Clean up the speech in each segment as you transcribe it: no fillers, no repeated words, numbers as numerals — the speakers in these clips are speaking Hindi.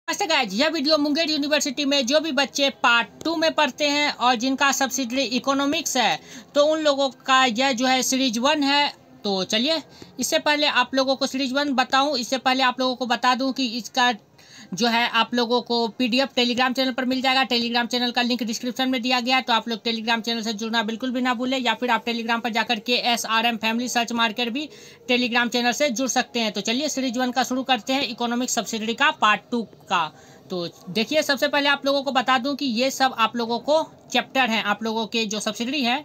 नमस्ते गाइज, यह वीडियो मुंगेर यूनिवर्सिटी में जो भी बच्चे पार्ट 2 में पढ़ते हैं और जिनका सब्सिडरी इकोनॉमिक्स है तो उन लोगों का यह जो है सीरीज 1 है। तो चलिए, इससे पहले आप लोगों को सीरीज 1 बताऊं, इससे पहले आप लोगों को बता दूं कि इसका जो है आप लोगों को पीडीएफ टेलीग्राम चैनल पर मिल जाएगा। टेलीग्राम चैनल का लिंक डिस्क्रिप्शन में दिया गया है, तो आप लोग टेलीग्राम चैनल से जुड़ना बिल्कुल भी ना भूलें, या फिर आप टेलीग्राम पर जाकर KSRM फैमिली सर्च मारकर भी टेलीग्राम चैनल से जुड़ सकते हैं। तो चलिए सीरीज 1 का शुरू करते हैं, इकोनॉमिक सब्सिडरी का पार्ट 2 का। तो देखिए, सबसे पहले आप लोगों को बता दूं कि ये सब आप लोगों को चैप्टर हैं आप लोगों के जो सब्सिडरी है।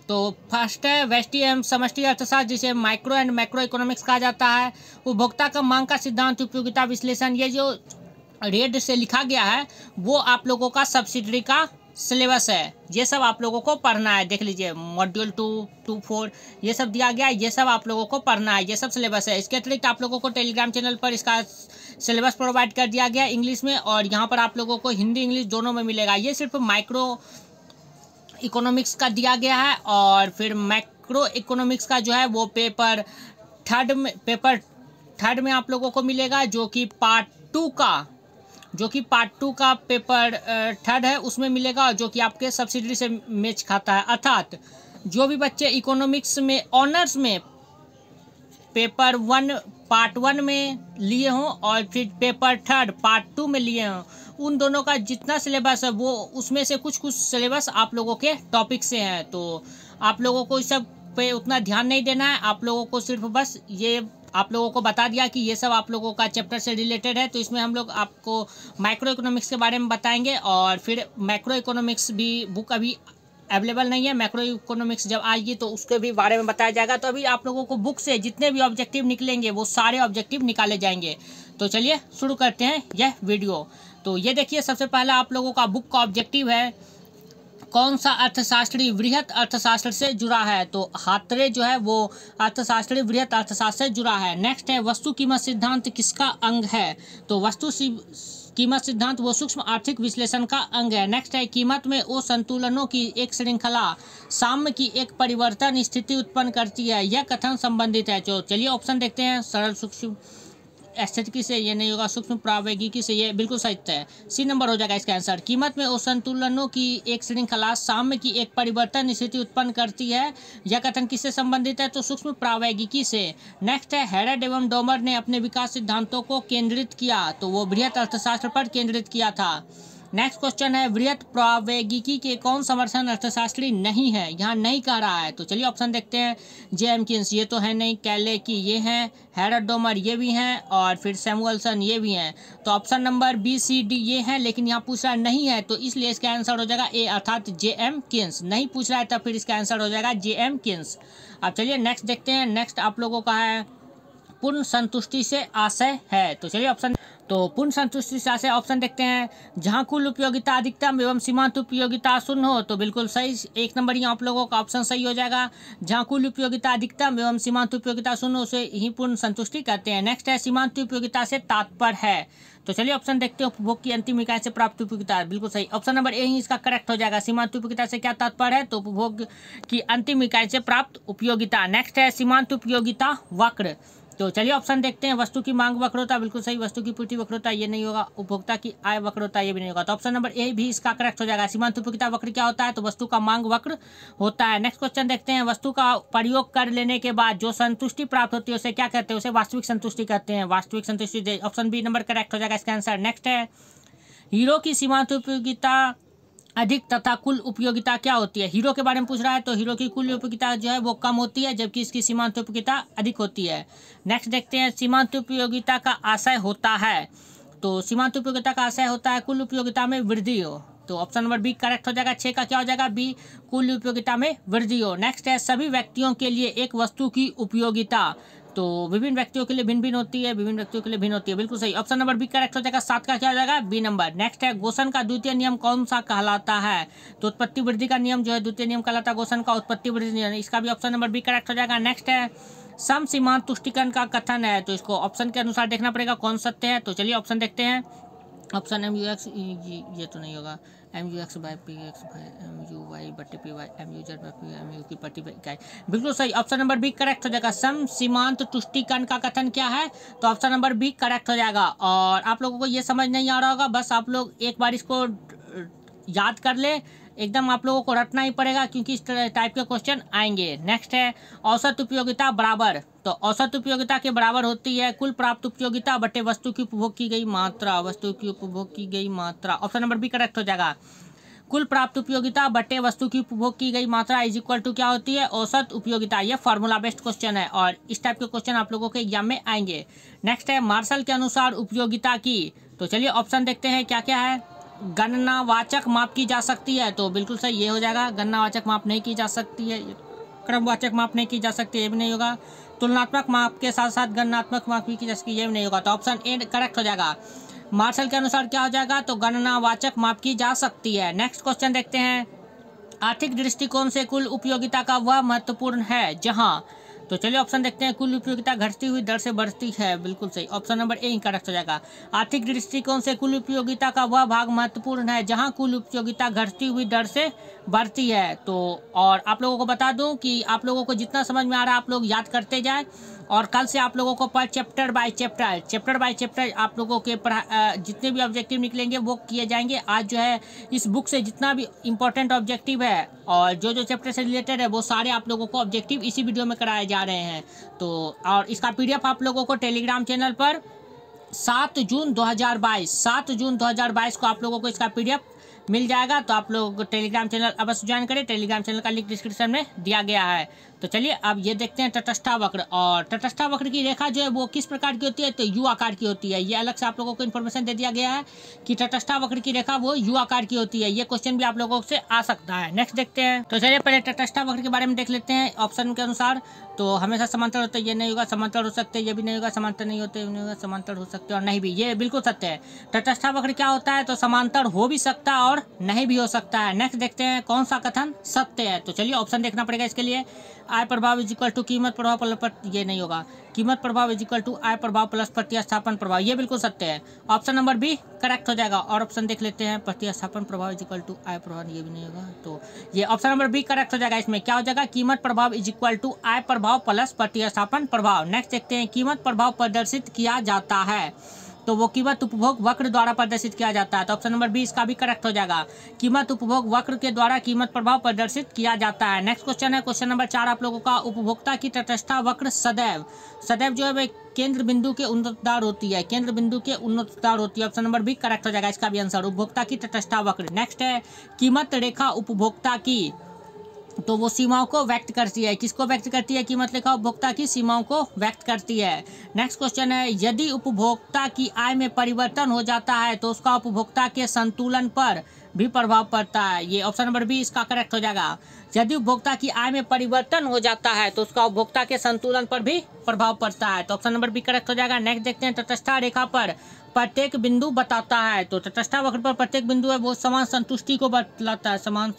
तो फर्स्ट है व्यष्टि एवं समष्टि अर्थशास्त्र, जिसे माइक्रो एंड मैक्रो इकोनॉमिक्स कहा जाता है। उपभोक्ता का मांग का सिद्धांत, उपयोगिता विश्लेषण, ये जो रेड से लिखा गया है वो आप लोगों का सब्सिडरी का सिलेबस है। ये सब आप लोगों को पढ़ना है, देख लीजिए मॉड्यूल 2, 2, 4 ये सब दिया गया है, ये सब आप लोगों को पढ़ना है, ये सब सिलेबस है। इसके अतिरिक्त आप लोगों को टेलीग्राम चैनल पर इसका सिलेबस प्रोवाइड कर दिया गया है इंग्लिश में, और यहाँ पर आप लोगों को हिंदी इंग्लिश दोनों में मिलेगा। ये सिर्फ माइक्रो इकोनॉमिक्स का दिया गया है, और फिर मैक्रो इकोनॉमिक्स का जो है वो पेपर थर्ड में आप लोगों को मिलेगा, जो कि पार्ट 2 का पेपर थर्ड है उसमें मिलेगा, और जो कि आपके सब्सिडरी से मैच खाता है। अर्थात जो भी बच्चे इकोनॉमिक्स में ऑनर्स में पेपर 1 पार्ट 1 में लिए हों और फिर पेपर थर्ड पार्ट 2 में लिए हों, उन दोनों का जितना सिलेबस है वो उसमें से कुछ सिलेबस आप लोगों के टॉपिक से हैं। तो आप लोगों को इस सब पे उतना ध्यान नहीं देना है, आप लोगों को सिर्फ बस ये आप लोगों को बता दिया कि ये सब आप लोगों का चैप्टर से रिलेटेड है। तो इसमें हम लोग आपको माइक्रो इकोनॉमिक्स के बारे में बताएंगे, और फिर मैक्रो इकोनॉमिक्स भी बुक अभी अवेलेबल नहीं है। मैक्रो इकोनॉमिक्स जब आएगी तो उसके भी बारे में बताया जाएगा। तो अभी आप लोगों को बुक से जितने भी ऑब्जेक्टिव निकलेंगे वो सारे ऑब्जेक्टिव निकाले जाएंगे। तो चलिए शुरू करते हैं यह वीडियो। तो ये देखिए, सबसे पहला आप लोगों का बुक का ऑब्जेक्टिव है, कौन सा अर्थशास्त्री वृहत अर्थशास्त्र से जुड़ा है। तो हात्रे जो है वो अर्थशास्त्री वृहत अर्थशास्त्र से जुड़ा है। नेक्स्ट है वस्तु कीमत सिद्धांत किसका अंग है। तो वस्तु कीमत सिद्धांत वो सूक्ष्म आर्थिक विश्लेषण का अंग है। नेक्स्ट है कीमत में वो संतुलनों की एक श्रृंखला साम्य की एक परिवर्तन स्थिति उत्पन्न करती है, यह कथन संबंधित है। तो चलिए ऑप्शन देखते हैं। सरल सूक्ष्म स्थितिकी से ये नहीं होगा, सूक्ष्म प्रावैगिकी से ये बिल्कुल सही है। सी नंबर हो जाएगा इसका आंसर। कीमत में असंतुलनों की एक श्रृंखला साम्य की एक परिवर्तन स्थिति उत्पन्न करती है, यह कथन किससे संबंधित है। तो सूक्ष्म प्रावैगिकी से। नेक्स्ट है हेरल्ड एवं डोमर ने अपने विकास सिद्धांतों को केंद्रित किया, तो वो बृहत अर्थशास्त्र पर केंद्रित किया था। नेक्स्ट क्वेश्चन है वृहत प्रावैगिकी के कौन समर्थन अर्थशास्त्री नहीं है, यहाँ नहीं कह रहा है। तो चलिए ऑप्शन देखते हैं। J.M. किन्स ये तो है नहीं, कैले की ये हैं, हेरल्ड डोमर ये भी हैं, और फिर सैमुअलसन ये भी हैं। तो option number B, C, D ये हैं, लेकिन यहाँ पूछ रहा नहीं है, तो इसलिए इसका आंसर हो जाएगा A अर्थात J.M. किन्स। नहीं पूछ रहा है तब फिर इसका आंसर हो जाएगा J.M. किन्स। अब चलिए नेक्स्ट देखते हैं। नेक्स्ट आप लोगों का है पूर्ण संतुष्टि से आशय है। तो चलिए ऑप्शन, तो पूर्ण संतुष्टि से आशय ऑप्शन देखते हैं। जहां कुल उपयोगिता अधिकतम एवं सीमांत उपयोगिता शून्य हो, तो बिल्कुल सही, एक नंबर यहाँ आप लोगों का ऑप्शन सही हो जाएगा। जहां कुल उपयोगिता अधिकतम एवं सीमांत उपयोगिता शून्य हो उसे ही पूर्ण संतुष्टि कहते हैं। नेक्स्ट है सीमांत उपयोगिता से तात्पर्य है। तो चलिए ऑप्शन देखते हैं। उपभोग की अंतिम इकाई से प्राप्त उपयोगिता, बिल्कुल सही, ऑप्शन नंबर ए ही इसका करेक्ट हो जाएगा। सीमांत उपयोगिता से क्या तात्पर्य है, तो उपभोग की अंतिम इकाई से प्राप्त उपयोगिता। नेक्स्ट है सीमांत उपयोगिता वक्र। तो चलिए ऑप्शन देखते हैं। वस्तु की मांग वक्र होता है, बिल्कुल सही, वस्तु की पूर्ति वक्र होता है, ये नहीं होगा। उपभोक्ता की आय वक्र होता है, ये भी नहीं होगा। तो ऑप्शन नंबर ए भी इसका करेक्ट हो जाएगा। सीमांत उपयोगिता वक्र क्या होता है, तो वस्तु का मांग वक्र होता है। नेक्स्ट क्वेश्चन देखते हैं। वस्तु का प्रयोग कर लेने के बाद जो संतुष्टि प्राप्त होती है उसे क्या कहते हैं, उसे वास्तविक संतुष्टि कहते हैं। वास्तविक संतुष्टि, ऑप्शन बी नंबर करेक्ट हो जाएगा इसका आंसर। नेक्स्ट है हीरो की सीमांत उपयोगिता अधिक तथा कुल उपयोगिता क्या होती है। हीरो के बारे में पूछ रहा है, तो हीरो की कुल उपयोगिता जो है वो कम होती है, जबकि इसकी सीमांत उपयोगिता अधिक होती है। नेक्स्ट देखते हैं। सीमांत उपयोगिता का आशय होता है, तो सीमांत उपयोगिता का आशय होता है कुल उपयोगिता में वृद्धि हो। तो ऑप्शन नंबर बी करेक्ट हो जाएगा। 6 का क्या हो जाएगा, बी, कुल उपयोगिता में वृद्धि हो। नेक्स्ट है सभी व्यक्तियों के लिए एक वस्तु की उपयोगिता, तो विभिन्न व्यक्तियों के लिए भिन्न भिन्न होती है, विभिन्न व्यक्तियों के लिए भिन्न होती है, बिल्कुल सही, ऑप्शन नंबर बी करेक्ट हो जाएगा। 7 का क्या हो जाएगा, बी नंबर। नेक्स्ट है गोसन का द्वितीय नियम कौन सा कहलाता है, तो उत्पत्ति वृद्धि का नियम जो है द्वितीय नियम कहलाता है गोसन का, उत्पत्ति वृद्धि नियम, इसका भी ऑप्शन नंबर बी करेक्ट हो जाएगा। नेक्स्ट है सम सीमांत तुष्टिकरण का कथन है, तो इसको ऑप्शन के अनुसार देखना पड़ेगा कौन सत्य है। तो चलिए ऑप्शन देखते हैं। ऑप्शन एम यू एक्स, ये तो नहीं होगा। M U X by P X by M U Y बटे P Y M U Z by P M U की पट्टी इकाई, बिल्कुल सही। ऑप्शन नंबर बी करेक्ट हो जाएगा। सम सीमांत तुष्टिकरण का कथन क्या है? तो ऑप्शन नंबर बी करेक्ट हो जाएगा। और आप लोगों को ये समझ नहीं आ रहा होगा, बस आप लोग एक बार इसको याद कर ले, एकदम आप लोगों को रटना ही पड़ेगा क्योंकि इस टाइप के क्वेश्चन आएंगे। नेक्स्ट है औसत उपयोगिता बराबर, तो औसत उपयोगिता के बराबर होती है कुल प्राप्त उपयोगिता बटे वस्तु की उपभोग की गई मात्रा, वस्तु की उपभोग की गई मात्रा। ऑप्शन नंबर बी करेक्ट हो जाएगा। कुल प्राप्त उपयोगिता बटे वस्तु की उपभोग की गई मात्रा इज इक्वल टू क्या होती है? औसत उपयोगिता। ये फार्मूला बेस्ड क्वेश्चन है और इस टाइप के क्वेश्चन आप लोगों के एग्जाम में आएंगे। नेक्स्ट है मार्शल के अनुसार उपयोगिता की, तो चलिए ऑप्शन देखते हैं क्या क्या है। गणनावाचक माप की जा सकती है, तो बिल्कुल सही ये हो जाएगा। गणनावाचक माप नहीं की जा सकती है, क्रमवाचक माप नहीं की जा सकती है, ये भी नहीं होगा। तुलनात्मक माप के साथ साथ गणनात्मक माप भी की जा सकती है, ये भी नहीं होगा। तो ऑप्शन ए करेक्ट हो जाएगा। मार्शल के अनुसार क्या हो जाएगा? तो गणनावाचक माप की जा सकती है। नेक्स्ट क्वेश्चन देखते हैं। आर्थिक दृष्टिकोण से कुल उपयोगिता का वह महत्वपूर्ण है जहां, तो चलिए ऑप्शन देखते हैं। कुल उपयोगिता घटती हुई दर से बढ़ती है, बिल्कुल सही। ऑप्शन नंबर ए करेक्ट हो जाएगा। आर्थिक दृष्टिकोण से कुल उपयोगिता का वह भाग महत्वपूर्ण है जहां कुल उपयोगिता घटती हुई दर से बढ़ती है। तो और आप लोगों को बता दूं कि आप लोगों को जितना समझ में आ रहा है आप लोग याद करते जाए, और कल से आप लोगों को पर चैप्टर बाय चैप्टर आप लोगों के जितने भी ऑब्जेक्टिव निकलेंगे वो किए जाएंगे। आज जो है इस बुक से जितना भी इम्पोर्टेंट ऑब्जेक्टिव है और जो जो चैप्टर से रिलेटेड है वो सारे आप लोगों को ऑब्जेक्टिव इसी वीडियो में कराए जा रहे हैं। तो और इसका पीडीएफ आप लोगों को टेलीग्राम चैनल पर 7 जून 2022 को आप लोगों को इसका पीडीएफ मिल जाएगा। तो आप लोग टेलीग्राम चैनल अवश्य ज्वाइन करें, टेलीग्राम चैनल का लिंक डिस्क्रिप्शन में दिया गया है। तो चलिए अब ये देखते हैं तटस्था वक्र। और तटस्था वक्र की रेखा जो है वो किस प्रकार की होती है? तो यू आकार की होती है। ये अलग से आप लोगों को इन्फॉर्मेशन दे दिया गया है कि तटस्था वक्र की रेखा वो यू आकार की होती है। ये क्वेश्चन भी आप लोगों से आ सकता है। नेक्स्ट देखते हैं। तो चलिए पहले तटस्था वक्र के बारे में देख लेते हैं। ऑप्शन के अनुसार तो हमेशा समांतर होते हैं, ये नहीं होगा। समांतर हो सकते हैं, ये भी नहीं होगा। समांतर नहीं होते, नहीं होगा। समांतर हो सकते और नहीं भी, ये बिल्कुल सत्य है। तटस्था वक्र क्या होता है? तो समांतर हो भी सकता है और नहीं भी हो सकता है। नेक्स्ट देखते हैं कौन सा कथन सत्य है। तो चलिए ऑप्शन देखना पड़ेगा इसके लिए। आय प्रभाव इज इक्वल टू कीमत प्रभाव प्लस, ये नहीं होगा। कीमत प्रभाव इज इक्वल टू आय प्रभाव प्लस प्रतिस्थापन प्रभाव, ये बिल्कुल सत्य है। ऑप्शन नंबर बी करेक्ट हो जाएगा। और ऑप्शन देख लेते हैं। प्रतिस्थापन प्रभाव इज इक्वल टू आय प्रभाव, ये भी नहीं होगा। तो ये ऑप्शन नंबर बी करेक्ट हो जाएगा। इसमें क्या हो जाएगा? कीमत प्रभाव इज इक्वल टू आय प्रभाव प्लस प्रतिस्थापन प्रभाव। नेक्स्ट देखते हैं। कीमत प्रभाव प्रदर्शित किया जाता है, तो वो कीमत उपभोग वक्र द्वारा प्रदर्शित किया जाता है। तो ऑप्शन नंबर बी इसका भी करेक्ट हो जाएगा। कीमत उपभोग वक्र के द्वारा कीमत प्रभाव प्रदर्शित किया जाता है। नेक्स्ट क्वेश्चन है क्वेश्चन नंबर 4 आप लोगों का। उपभोक्ता की तटस्था वक्र सदैव जो है केंद्र बिंदु के उन्नतदार होती है, केंद्र बिंदु के उन्नतदार होती है। ऑप्शन नंबर बी करेक्ट हो जाएगा इसका भी आंसर। उपभोक्ता की तटस्था वक्र। नेक्स्ट है कीमत रेखा उपभोक्ता की, तो वो सीमाओं को व्यक्त करती है। किसको व्यक्त करती है? कीमत रेखा उपभोक्ता की सीमाओं को व्यक्त करती है। नेक्स्ट क्वेश्चन है। यदि उपभोक्ता की आय में परिवर्तन हो जाता है तो उसका उपभोक्ता के संतुलन पर भी प्रभाव पड़ता है। ये ऑप्शन नंबर बी इसका करेक्ट हो जाएगा। यदि उपभोक्ता की आय में परिवर्तन हो जाता है तो उसका उपभोक्ता के संतुलन पर भी प्रभाव पड़ता है। तो ऑप्शन नंबर बी करेक्ट हो जाएगा। नेक्स्ट देखते हैं। तटस्था रेखा पर प्रत्येक बिंदु बताता है, तो तटस्था वक्र पर प्रत्येक बिंदु है वो समान संतुष्टि को बतलाता है, समान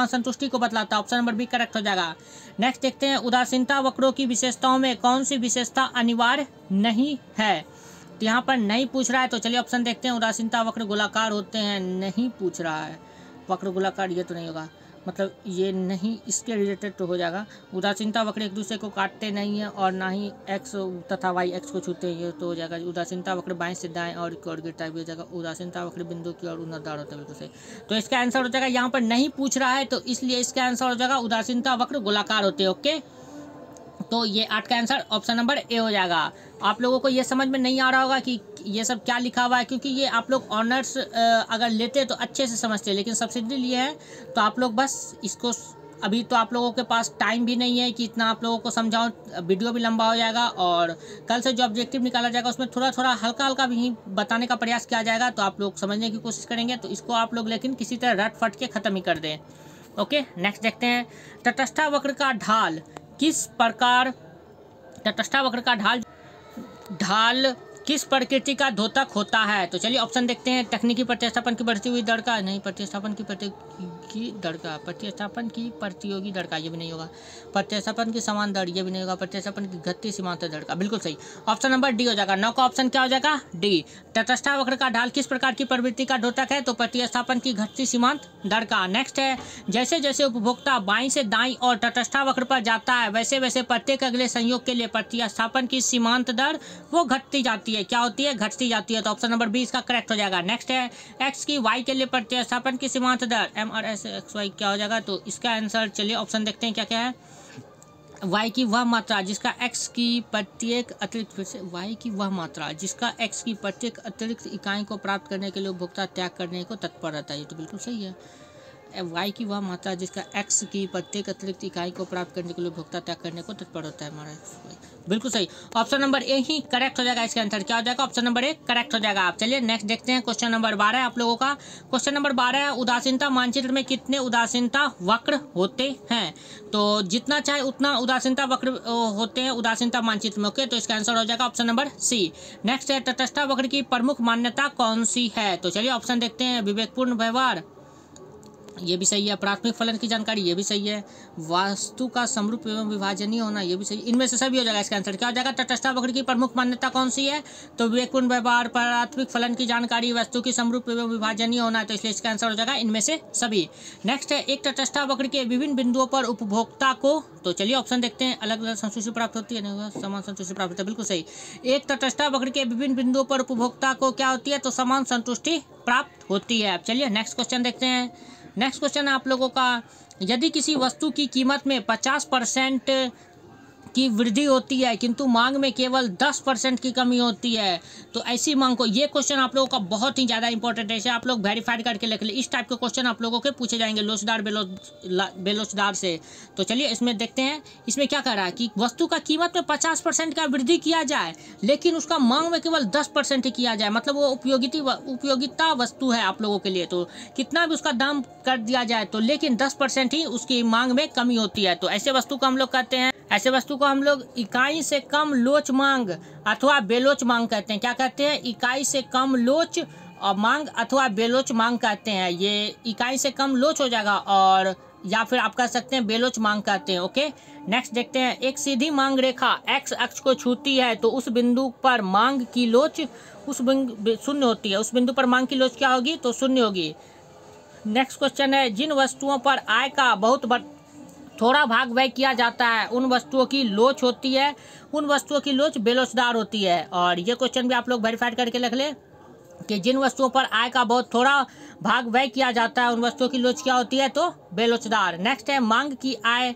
संतुष्टि को बतलाता है। ऑप्शन नंबर बी करेक्ट हो जाएगा। नेक्स्ट देखते हैं। उदासीनता वक्रों की विशेषताओं में कौन सी विशेषता अनिवार्य नहीं है? तो यहाँ पर नहीं पूछ रहा है, तो चलिए ऑप्शन देखते हैं। उदासीनता वक्र गोलाकार होते हैं, नहीं पूछ रहा है। वक्र गोलाकार ये तो नहीं होगा, मतलब ये नहीं, इसके रिलेटेड तो हो जाएगा। उदासीनता वक्र एक दूसरे को काटते नहीं है और ना ही एक्स तथा वाई एक्स को छूते हैं, ये तो हो जाएगा। उदासीनता वक्र बाएं से दाएं और टाइप हो जाएगा। उदासीनता वक्र बिंदु की और उन्नतदार होता है, बिल्कुल सही। तो इसका आंसर हो जाएगा, यहाँ पर नहीं पूछ रहा है तो इसलिए इसका आंसर हो जाएगा उदासीनता वक्र गोलाकार होते हैं। ओके, तो ये 8 का आंसर ऑप्शन नंबर ए हो जाएगा। आप लोगों को ये समझ में नहीं आ रहा होगा कि ये सब क्या लिखा हुआ है, क्योंकि ये आप लोग ऑनर्स अगर लेते तो अच्छे से समझते हैं, लेकिन सब्सिडी लिए हैं तो आप लोग बस इसको, अभी तो आप लोगों के पास टाइम भी नहीं है कि इतना आप लोगों को समझाऊं, वीडियो भी लंबा हो जाएगा और कल से जो ऑब्जेक्टिव निकाला जाएगा उसमें थोड़ा थोड़ा हल्का हल्का भी बताने का प्रयास किया जाएगा, तो आप लोग समझने की कोशिश करेंगे। तो इसको आप लोग लेकिन किसी तरह रट फट के ख़त्म ही कर दें। ओके, नेक्स्ट देखते हैं। तटस्था वक्र का ढाल किस प्रकार, तटस्था वक्र का ढाल किस प्रकृति का द्योतक होता है? तो चलिए ऑप्शन देखते हैं। तकनीकी प्रतिस्थापन की बढ़ती हुई दर का, नहीं। प्रतिस्थापन की दर का, प्रतिस्थापन की प्रतियोगी दर का, ये भी नहीं होगा। प्रतिस्थापन की समान दर, ये भी नहीं होगा। प्रतिस्थापन की घटती सीमांत दर का, बिल्कुल सही। ऑप्शन नंबर डी हो जाएगा। 9 का ऑप्शन क्या हो जाएगा? डी। तटस्थ वक्र का ढाल किस प्रकार की प्रवृत्ति का द्योतक है? तो प्रतिस्थापन की घटती सीमांत दर का। नेक्स्ट है, जैसे जैसे उपभोक्ता बाईं से दाईं और तटस्थ वक्र पर जाता है वैसे वैसे प्रत्येक अगले संयोग के लिए प्रतिस्थापन की सीमांत दर वो घटती जाती है। क्या होती है? घटती जाती है। तो ऑप्शन नंबर 20 का करेक्ट हो जाएगा। नेक्स्ट है, एक्स की वाई के लिए प्रतिस्थापन की सीमांत दर MRS/XY क्या हो जाएगा? तो इसका आंसर चलिए ऑप्शन देखते हैं क्या क्या है। y की वह मात्रा जिसका x की प्रत्येक अतिरिक्त, फिर से y की वह मात्रा जिसका x की प्रत्येक अतिरिक्त इकाई को प्राप्त करने के लिए उपभोक्ता त्याग करने को तत्पर रहता है, ये तो बिल्कुल सही है। y की वह मात्रा जिसका x की प्रत्येक अतिरिक्त इकाई को प्राप्त करने के लिए उपभोक्ता त्याग करने को तत्पर होता है हमारा XY, बिल्कुल सही। ऑप्शन नंबर ए ही करेक्ट हो जाएगा। इसका आंसर क्या हो जाएगा? ऑप्शन नंबर ए करेक्ट हो जाएगा। आप चलिए नेक्स्ट देखते हैं। क्वेश्चन नंबर 12 आप लोगों का। क्वेश्चन नंबर 12 है, उदासीनता मानचित्र में कितने उदासीनता वक्र होते हैं? तो जितना चाहे उतना उदासीनता वक्र होते हैं उदासीनता मानचित्र में। ओके, तो इसका आंसर हो जाएगा ऑप्शन नंबर सी। नेक्स्ट है, तटस्थ वक्र की प्रमुख मान्यता कौन सी है? तो चलिए ऑप्शन देखते हैं। विवेकपूर्ण व्यवहार, ये भी सही है। प्राथमिक फलन की जानकारी, ये भी सही है। वास्तु का समरूप एवं विभाजनीय होना, ये भी सही। इनमें से सभी हो जाएगा। इसका आंसर क्या हो जाएगा? तटस्थ वक्र की प्रमुख मान्यता कौन सी है? तो विवेकपूर्ण व्यवहार, प्राथमिक फलन की जानकारी, वस्तु की समरूप एवं विभाजनीय होना, तो इसलिए इसका आंसर हो जाएगा इनमें से सभी। नेक्स्ट है, एक तटस्थ वक्र के विभिन्न बिंदुओं पर उपभोक्ता को, तो चलिए ऑप्शन देखते हैं। अलग अलग संतुष्टि प्राप्त होती है, नहीं समान संतुष्टि प्राप्त होती है, बिल्कुल सही। एक तटस्थ वक्र के विभिन्न बिंदुओं पर उपभोक्ता को क्या होती है? तो समान संतुष्टि प्राप्त होती है। अब चलिए नेक्स्ट क्वेश्चन देखते हैं। नेक्स्ट क्वेश्चन है आप लोगों का, यदि किसी वस्तु की कीमत में 50% की वृद्धि होती है किंतु मांग में केवल 10% की कमी होती है, तो ऐसी मांग को, ये क्वेश्चन आप लोगों का बहुत ही ज़्यादा इंपॉर्टेंट है, इसे आप लोग वेरीफाइड करके लिख लें। इस टाइप के क्वेश्चन आप लोगों के पूछे जाएंगे लोचदार बेलोचदार से। तो चलिए इसमें देखते हैं। इसमें क्या कह रहा है कि वस्तु का कीमत में 50% का वृद्धि किया जाए लेकिन उसका मांग में केवल 10% ही किया जाए, मतलब वो उपयोगिता वस्तु है आप लोगों के लिए, तो कितना भी उसका दाम कर दिया जाए तो लेकिन 10% ही उसकी मांग में कमी होती है। तो ऐसे वस्तु को हम लोग कहते हैं, ऐसे वस्तु को हम लोग इकाई से कम लोच मांग अथवा बेलोच मांग कहते हैं। क्या कहते हैं? इकाई से कम लोच और मांग अथवा बेलोच मांग कहते हैं। ये इकाई से कम लोच हो जाएगा और या फिर आप कह सकते हैं बेलोच मांग कहते हैं। ओके, नेक्स्ट देखते हैं। एक सीधी मांग रेखा एक्स अक्ष को छूती है तो उस बिंदु पर मांग की लोच शून्य होती है। उस बिंदु पर मांग की लोच क्या होगी? तो शून्य होगी। नेक्स्ट क्वेश्चन है, जिन वस्तुओं पर आय का बहुत थोड़ा भाग व्यय किया जाता है उन वस्तुओं की लोच होती है, उन वस्तुओं की लोच बेलोचदार होती है। और ये क्वेश्चन भी आप लोग वेरीफाइड करके लिख ले कि जिन वस्तुओं पर आय का बहुत थोड़ा भाग व्यय किया जाता है उन वस्तुओं की लोच क्या होती है? तो बेलोचदार। नेक्स्ट है, मांग की आय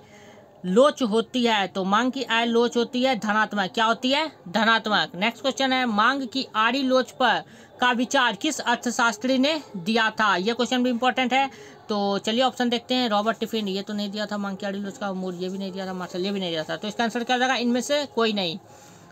लोच होती है, तो मांग की आय लोच होती है धनात्मक। क्या होती है? धनात्मक। नेक्स्ट क्वेश्चन है, मांग की आड़ी लोच पर का विचार किस अर्थशास्त्री ने दिया था? यह क्वेश्चन भी इंपॉर्टेंट है। तो चलिए ऑप्शन देखते हैं। रॉबर्ट टिफिन, ये तो नहीं दिया था। मांग की आड़ी लोच का मूल, ये भी नहीं दिया था। मार्शल, ये भी नहीं दिया था। तो इसका आंसर क्या हो जाएगा? इनमें से कोई नहीं।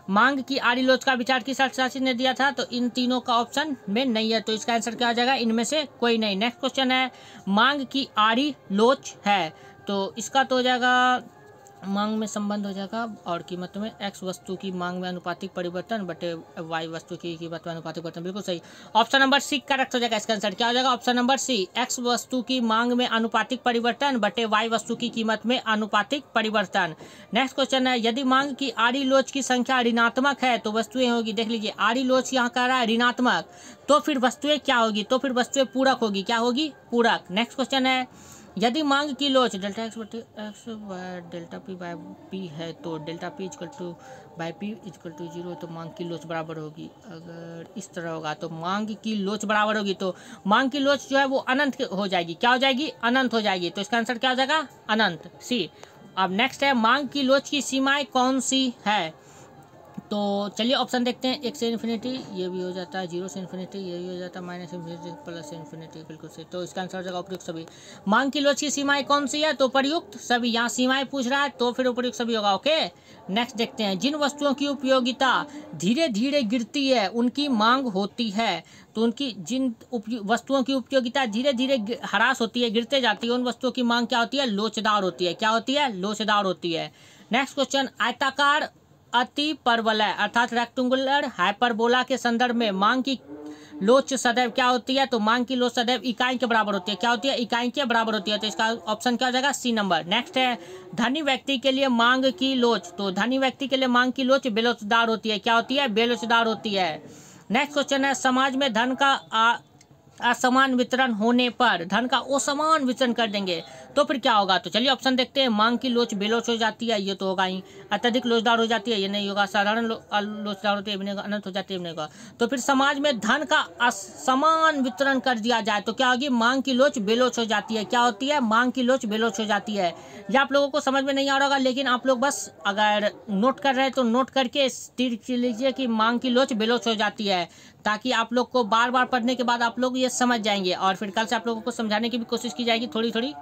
मांग की आड़ी लोच का विचार किस अर्थशास्त्री ने दिया था? तो इन तीनों का ऑप्शन में नहीं है, तो इसका आंसर क्या हो जाएगा? इनमें से कोई नहीं। नेक्स्ट क्वेश्चन है, मांग की आड़ी लोच है, तो इसका तो हो जाएगा मांग में संबंध हो जाएगा और कीमत में एक्स वस्तु की मांग में अनुपातिक परिवर्तन बटे वाई वस्तु की कीमत में अनुपातिक परिवर्तन, बिल्कुल सही। ऑप्शन नंबर सी करेक्ट हो जाएगा। इसका आंसर क्या हो जाएगा? ऑप्शन नंबर सी, एक्स वस्तु की मांग में अनुपातिक परिवर्तन बटे वाई वस्तु की कीमत में अनुपातिक परिवर्तन। नेक्स्ट क्वेश्चन है, यदि मांग की आड़ी लोच की संख्या ऋणात्मक है तो वस्तुएं होगी, देख लीजिए आड़ी लोच यहाँ कह रहा है ऋणात्मक, तो फिर वस्तुएं क्या होगी? तो फिर वस्तुएं पूरक होगी। क्या होगी? पूरक। नेक्स्ट क्वेश्चन है, यदि मांग की लोच डेल्टा एक्स बटे X delta P by P है तो delta P equal to by P equal to 0, तो मांग की लोच बराबर होगी। अगर इस तरह होगा तो मांग की लोच बराबर होगी, तो मांग की लोच जो है वो अनंत हो जाएगी। क्या हो जाएगी? अनंत हो जाएगी। तो इसका आंसर क्या हो जाएगा? अनंत, सी। अब नेक्स्ट है, मांग की लोच की सीमाएं कौन सी है? तो चलिए ऑप्शन देखते हैं। 1 से इन्फिनिटी, ये भी हो जाता है। 0 से इन्फिनिटी, ये भी हो जाता है। माइनस इन्फिनिटी प्लस इन्फिनिटी, बिल्कुल सही। तो इसका आंसर हो जाएगा उपयुक्त सभी। मांग की लोच की सीमाएं कौन सी है? तो प्रयुक्त सभी। यहाँ सीमाएं पूछ रहा है तो फिर उपयुक्त सभी होगा। ओके, नेक्स्ट देखते हैं। जिन वस्तुओं की उपयोगिता धीरे धीरे गिरती है उनकी मांग होती है, तो उनकी जिन वस्तुओं की उपयोगिता धीरे धीरे ह्रास होती है, गिरते जाती है, उन वस्तुओं की मांग क्या होती है? लोचदार होती है। क्या होती है? लोचदार होती है। नेक्स्ट क्वेश्चन, आयताकार अति परवलय अर्थात रेक्टेंगुलर हाइपरबोला के संदर्भ में मांग की लोच सदैव क्या होती है? तो मांग की लोच सदैव इकाई के बराबर होती है। क्या होती है? इकाई के बराबर होती है। तो इसका ऑप्शन क्या हो जाएगा? सी नंबर। नेक्स्ट है धनी व्यक्ति के लिए मांग की लोच। तो धनी व्यक्ति के लिए मांग की लोच बेलोचदार होती है। क्या होती है? बेलोचदार होती है। नेक्स्ट क्वेश्चन है समाज में धन का असमान वितरण होने पर धन का असमान वितरण कर देंगे तो फिर क्या होगा? तो चलिए ऑप्शन देखते हैं। मांग की लोच बेलोच हो जाती है, ये तो होगा ही। अत्यधिक लोचदार हो जाती है, ये नहीं होगा। साधारण लोचदार होती है, भी नहीं होगा। अनंत हो जाती है, भी नहीं होगा। तो फिर समाज में धन का असमान वितरण कर दिया जाए तो क्या होगी? मांग की लोच बेलोच हो जाती है। क्या होती है? मांग की लोच बेलोच हो जाती है। यह आप लोगों को समझ में नहीं आ रहा होगा, लेकिन आप लोग बस अगर नोट कर रहे हैं तो नोट करके सीख लीजिए कि मांग की लोच बेलोच हो जाती है, ताकि आप लोग को बार बार पढ़ने के बाद आप लोग ये समझ जाएंगे। और फिर कल से आप लोगों को समझाने की भी कोशिश की जाएगी थोड़ी थोड़ी,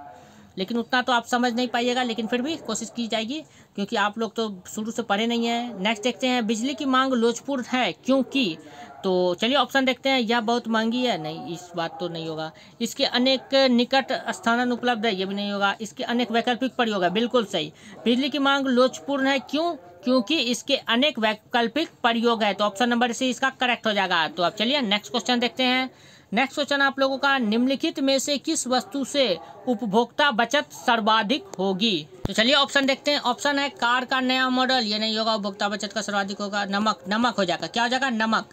लेकिन उतना तो आप समझ नहीं पाइएगा, लेकिन फिर भी कोशिश की जाएगी क्योंकि आप लोग तो शुरू से पढ़े नहीं हैं। नेक्स्ट देखते हैं बिजली की मांग लोचपूर्ण है क्योंकि। तो चलिए ऑप्शन देखते हैं। यह बहुत महंगी है, नहीं, इस बात तो नहीं होगा। इसके अनेक निकट स्थान उपलब्ध है, ये भी नहीं होगा। इसके अनेक वैकल्पिक प्रयोग है, बिल्कुल सही। बिजली की मांग लोचपूर्ण है क्यों? क्योंकि इसके अनेक वैकल्पिक प्रयोग है। तो ऑप्शन नंबर सी इसका करेक्ट हो जाएगा। तो अब चलिए नेक्स्ट क्वेश्चन देखते हैं। नेक्स्ट क्वेश्चन आप लोगों का निम्नलिखित में से किस वस्तु से उपभोक्ता बचत सर्वाधिक होगी? तो चलिए ऑप्शन देखते हैं। ऑप्शन है कार का नया मॉडल, ये नहीं होगा। उपभोक्ता बचत का सर्वाधिक होगा नमक हो जाएगा। क्या हो जाएगा? नमक।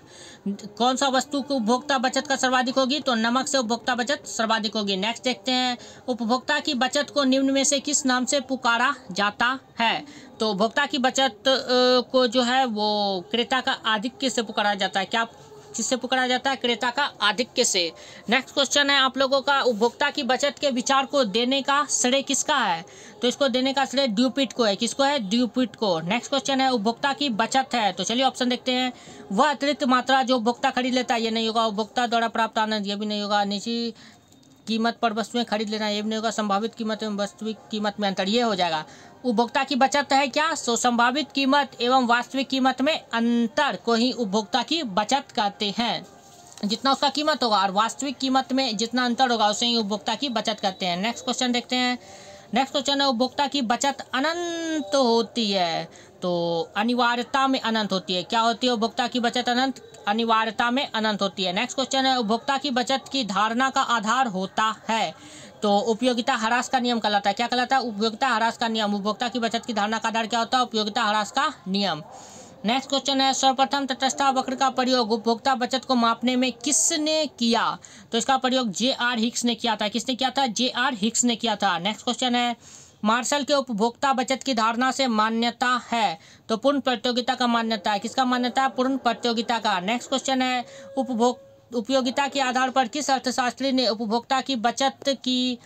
कौन सा वस्तु को उपभोक्ता बचत का सर्वाधिक होगी? तो नमक से उपभोक्ता बचत सर्वाधिक होगी। नेक्स्ट देखते हैं उपभोक्ता की बचत को निम्न में से किस नाम से पुकारा जाता है? तो उपभोक्ता की बचत को जो है वो क्रेता का आधिक्य से पुकारा जाता है। क्या किससे पुकारा जाता है? क्रेता का आधिक्य से। नेक्स्ट क्वेश्चन है आप लोगों का उपभोक्ता की बचत के विचार को देने का श्रेय किसका है? तो इसको देने का श्रेय ड्यूपिट को है। किसको है? ड्यूपिट को। नेक्स्ट क्वेश्चन है उपभोक्ता की बचत है, तो चलिए ऑप्शन देखते हैं। वह अतिरिक्त मात्रा जो उपभोक्ता खरीद लेता है, ये नहीं होगा। उपभोक्ता द्वारा प्राप्त आनंद, ये भी नहीं होगा। निजी कीमत पर वस्तुएं खरीद लेना, ये भी नहीं होगा। संभावित कीमत एवं वास्तविक कीमत में अंतर, ये हो जाएगा। उपभोक्ता की बचत है क्या? सो संभावित कीमत एवं वास्तविक कीमत में अंतर को ही उपभोक्ता की बचत कहते हैं। जितना उसका कीमत होगा और वास्तविक कीमत में जितना अंतर होगा उसे ही उपभोक्ता की बचत कहते हैं। नेक्स्ट क्वेश्चन देखते हैं। नेक्स्ट क्वेश्चन है उपभोक्ता की बचत अनंत होती है, तो अनिवार्यता में अनंत होती है। क्या होती है उपभोक्ता की बचत? अनंत। अनिवार्यता में अनंत होती है। नेक्स्ट क्वेश्चन है उपभोक्ता की बचत की धारणा का आधार होता है, तो उपयोगिता ह्रास का नियम कहलाता है। क्या कहलाता है? उपयोगिता ह्रास का नियम। उपभोक्ता की बचत की धारणा का आधार क्या होता है? उपयोगिता ह्रास का नियम। नेक्स्ट क्वेश्चन है सर्वप्रथम तटस्थ वक्र का प्रयोग उपभोक्ता बचत को मापने में किसने किया? तो इसका प्रयोग जे.आर. हिक्स ने किया था। किसने किया था? जे.आर. हिक्स ने किया था। नेक्स्ट क्वेश्चन है मार्शल के उपभोक्ता बचत की धारणा से मान्यता है, तो पूर्ण प्रतियोगिता का मान्यता है। किसका मान्यता है? पूर्ण प्रतियोगिता का। नेक्स्ट क्वेश्चन है उपयोगिता के आधार पर किस अर्थशास्त्री ने उपभोक्ता की बचत की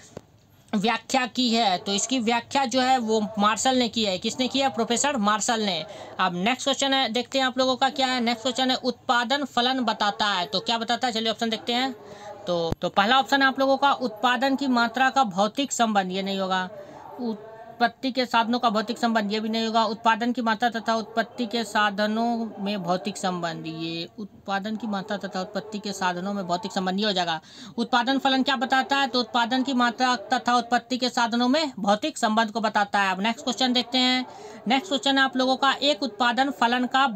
व्याख्या की है? तो इसकी व्याख्या जो है वो मार्शल ने की है। किसने की है? प्रोफेसर मार्शल ने। अब नेक्स्ट क्वेश्चन है, देखते हैं आप लोगों का क्या है। नेक्स्ट क्वेश्चन है उत्पादन फलन बताता है, तो क्या बताता है? चलिए ऑप्शन देखते हैं। तो पहला ऑप्शन है आप लोगों का उत्पादन की मात्रा का भौतिक संबंध, ये नहीं होगा। उत्पत्ति के साधनों का भौतिक संबंध, ये भी नहीं होगा। उत्पादन की मात्रा तथा उत्पत्ति के साधनों में भौतिक संबंध, ये उत्पादन की मात्रा तथा उत्पत्ति के साधनों में भौतिक संबंध, ये हो जाएगा। उत्पादन फलन क्या बताता है? तो उत्पादन की मात्रा तथा उत्पत्ति के साधनों में भौतिक संबंध को बताता है। अब नेक्स्ट क्वेश्चन देखते हैं। नेक्स्ट क्वेश्चन है आप लोगों का एक उत्पादन फलन का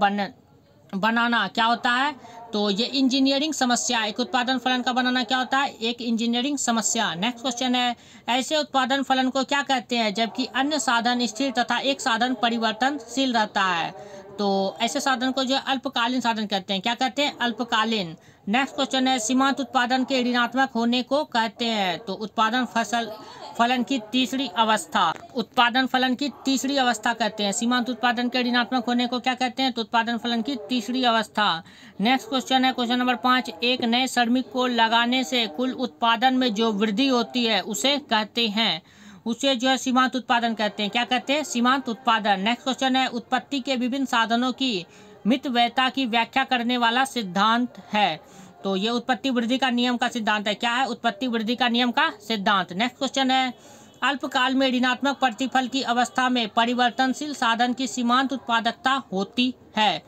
बनाना क्या होता है? तो ये इंजीनियरिंग समस्या। एक उत्पादन फलन का बनाना क्या होता है? एक इंजीनियरिंग समस्या। नेक्स्ट क्वेश्चन है ऐसे उत्पादन फलन को क्या कहते हैं जबकि अन्य साधन स्थिर तथा एक साधन परिवर्तनशील रहता है? तो ऐसे साधन को जो अल्पकालीन साधन कहते हैं। क्या कहते हैं? अल्पकालीन। नेक्स्ट क्वेश्चन है सीमांत उत्पादन के ऋणात्मक होने को कहते हैं, तो उत्पादन फलन की तीसरी अवस्था। उत्पादन फलन की तीसरी अवस्था कहते हैं। सीमांत उत्पादन के ऋणात्मक होने को क्या कहते हैं? तो उत्पादन फलन की तीसरी अवस्था। नेक्स्ट क्वेश्चन है क्वेश्चन नंबर 5, एक नए श्रमिक को लगाने से कुल उत्पादन में जो वृद्धि होती है उसे कहते हैं, उसे जो है सीमांत उत्पादन कहते हैं। क्या कहते हैं? सीमांत उत्पादन। नेक्स्ट क्वेश्चन है उत्पत्ति के विभिन्न साधनों की मितव्ययता की व्याख्या करने वाला सिद्धांत है, तो ये उत्पत्ति वृद्धि का नियम का सिद्धांत है। क्या है? उत्पत्ति वृद्धि का नियम का सिद्धांत। नेक्स्ट क्वेश्चन है अल्पकाल में ऋणात्मक प्रतिफल की अवस्था में परिवर्तनशील साधन की सीमांत उत्पादकता होती है,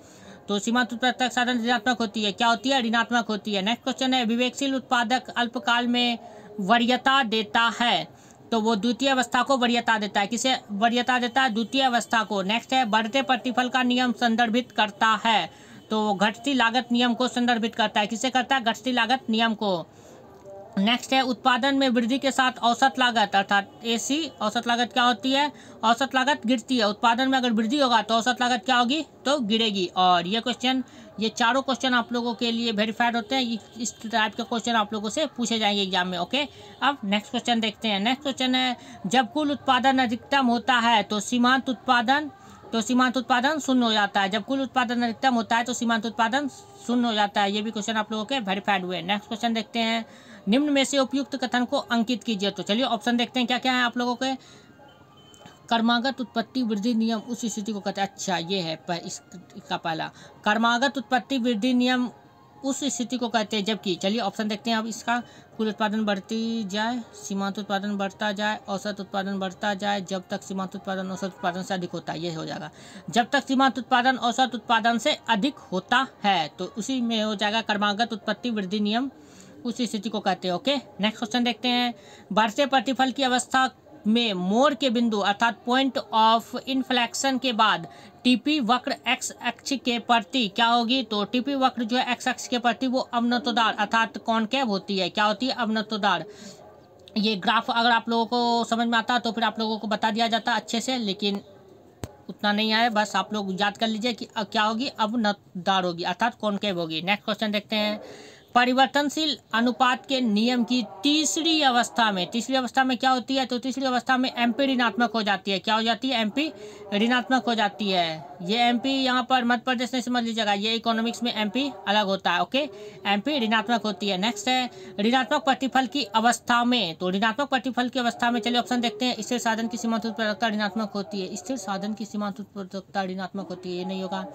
तो सीमांत उत्पादक साधन ऋणात्मक होती है। क्या होती है? ऋणात्मक होती है। नेक्स्ट क्वेश्चन है विवेकशील उत्पादक अल्पकाल में वरीयता देता है, तो वो द्वितीय अवस्था को वरीयता देता है। किसे वरीयता देता है? द्वितीय अवस्था को। नेक्स्ट है बढ़ते प्रतिफल का नियम संदर्भित करता है, तो वो घटती लागत नियम को संदर्भित करता है। किसे करता है? घटती लागत नियम को। नेक्स्ट है उत्पादन में वृद्धि के साथ औसत लागत, अर्थात AC औसत लागत क्या होती है? औसत लागत गिरती है। उत्पादन में अगर वृद्धि होगा तो औसत लागत क्या होगी? तो गिरेगी। और ये चारों क्वेश्चन आप लोगों के लिए वेरीफाइड होते हैं। इस टाइप के क्वेश्चन आप लोगों से पूछे जाएंगे एग्जाम में। ओके, अब नेक्स्ट क्वेश्चन देखते हैं। नेक्स्ट क्वेश्चन है जब कुल उत्पादन अधिकतम होता है तो सीमांत उत्पादन शून्य हो जाता है। जब कुल उत्पादन अधिकतम होता है तो सीमांत उत्पादन शून्य हो जाता है। ये भी क्वेश्चन आप लोगों के वेरीफाइड हुए। नेक्स्ट क्वेश्चन देखते हैं निम्न में से उपयुक्त कथन को अंकित कीजिए। तो चलिए ऑप्शन देखते हैं क्या क्या है आप लोगों के। क्रमागत उत्पत्ति वृद्धि नियम उस स्थिति को कहते हैं। अच्छा, ये है इसका पहला। क्रमागत उत्पत्ति वृद्धि नियम उस स्थिति को कहते हैं। जबकि चलिए ऑप्शन देखते हैं अब इसका। कुल उत्पादन बढ़ती जाए, सीमांत उत्पादन बढ़ता जाए, औसत उत्पादन बढ़ता जाए जब तक सीमांत उत्पादन औसत उत्पादन से अधिक होता है। ये हो जाएगा जब तक सीमांत उत्पादन औसत उत्पादन से अधिक होता है, तो उसी में हो जाएगा क्रमागत उत्पत्ति वृद्धि नियम उस स्थिति को कहते हैं। ओके, नेक्स्ट क्वेश्चन देखते हैं। बढ़ते प्रतिफल की अवस्था में मोड़ के बिंदु अर्थात पॉइंट ऑफ इन्फ्लेक्शन के बाद टीपी वक्र एक्स अक्ष के प्रति क्या होगी? तो टीपी वक्र जो है एक्स अक्ष के प्रति वो अवनतोदार अर्थात कॉनकेव होती है। क्या होती है? अवनतोदार। ये ग्राफ अगर आप लोगों को समझ में आता तो फिर आप लोगों को बता दिया जाता अच्छे से, लेकिन उतना नहीं आया। बस आप लोग याद कर लीजिए कि क्या होगी? अवनतोदार होगी अर्थात कॉनकेव होगी। नेक्स्ट क्वेश्चन देखते हैं। परिवर्तनशील अनुपात के नियम की तीसरी अवस्था में क्या होती है? तो तीसरी अवस्था में MP ऋणात्मक हो जाती है। क्या हो जाती है? MP ऋणात्मक हो जाती है। ये MP यहाँ पर मध्य प्रदेश में समझ लीजिएगा, ये इकोनॉमिक्स में MP अलग होता है। ओके, MP ऋणात्मक होती है। नेक्स्ट है ऋणात्मक प्रतिफल की अवस्था में। तो ऋणात्मक प्रतिफल की अवस्था में चलिए ऑप्शन देखते हैं। स्थिर साधन की सीमांत उत्पादकता ऋणात्मक होती है। स्थिर साधन की सीमांत उत्पादकता ऋणात्मक होती है, ये नहीं होगा।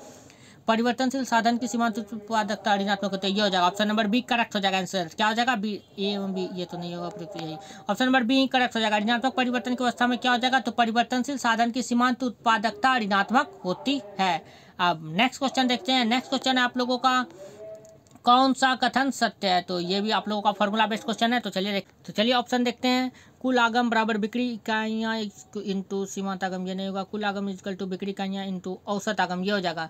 परिवर्तनशील साधन की सीमांत उत्पादकता ऋणात्मक होती है, ये हो जाएगा। ऑप्शन नंबर बी करेक्ट हो जाएगा आंसर। क्या हो जाएगा? बी, ए एवं बी। ये तो नहीं होगा, यही ऑप्शन नंबर बी करेक्ट हो जाएगा। ऋणात्मक परिवर्तन की अवस्था में क्या हो जाएगा? तो परिवर्तनशील साधन की सीमांत उत्पादकता ऋणात्मक होती है। अब नेक्स्ट क्वेश्चन देखते हैं। नेक्स्ट क्वेश्चन है आप लोगों का कौन सा कथन सत्य है? तो ये भी आप लोगों का फॉर्मूला बेस्ड क्वेश्चन है। तो चलिए ऑप्शन देखते हैं। कुल आगम बराबर बिक्री इकाइयाँ इंटू सीमांत आगम, ये नहीं होगा। कुल आगम इक्वल टू बिक्री इकाइयाँ इंटू औसत आगम, ये हो जाएगा।